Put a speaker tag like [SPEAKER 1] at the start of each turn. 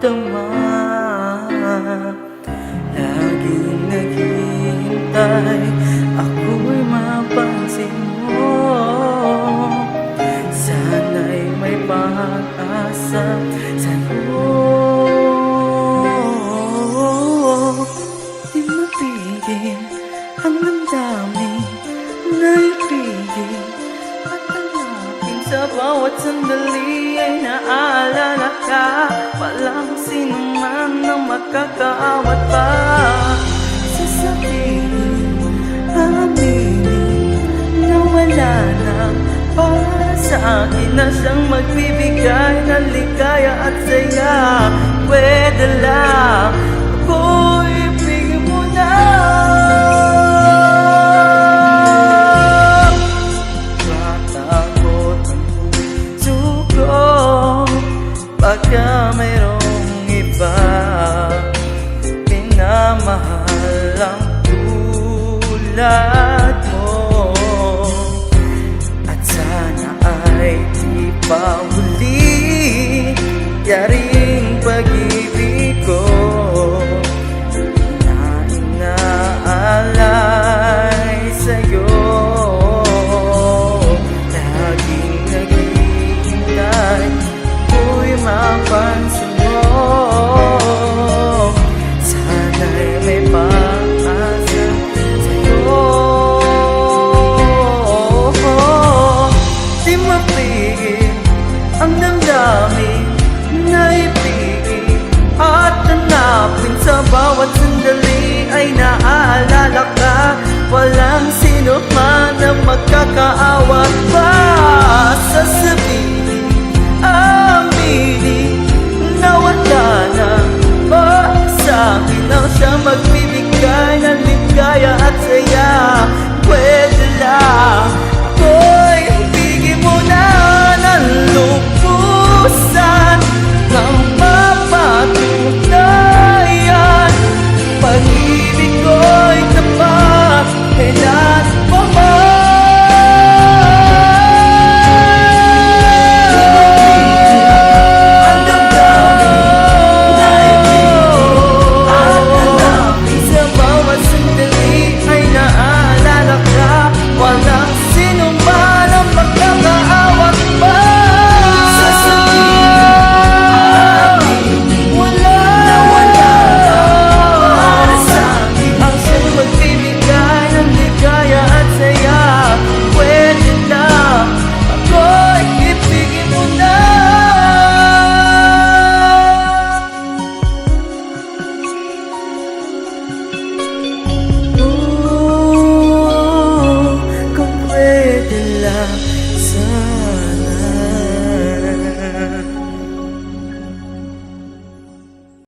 [SPEAKER 1] magdama. Laging naghihintay, ako'y mapansin mo. Sana'y may pag-asa sa'yo. Di mapigil ang damdamin na ipigil at hanapin sa bawat sandali ay naaalala ka. Walang sino man na makakaawat pa. Sasabihin, aminin na wala na para sa akin na siyang magbibigay ng ligaya at saya. Pwede lang ako'y ibigin mo na. Matakot ang puso ko pagka mayroong iba pinamahal ang tulad mo. At sana ay di pa huli yaring pag-ibig ko na inaalay sa'yo. Laging naghihintay, ako'y mapansin mo. Sana'y may pag-asa sa'yo. Di mapigil ang damdamin na ibigin at hanapin sa bawat sandali ay naaalala ka. Walang sino man na magkakaawat pa sa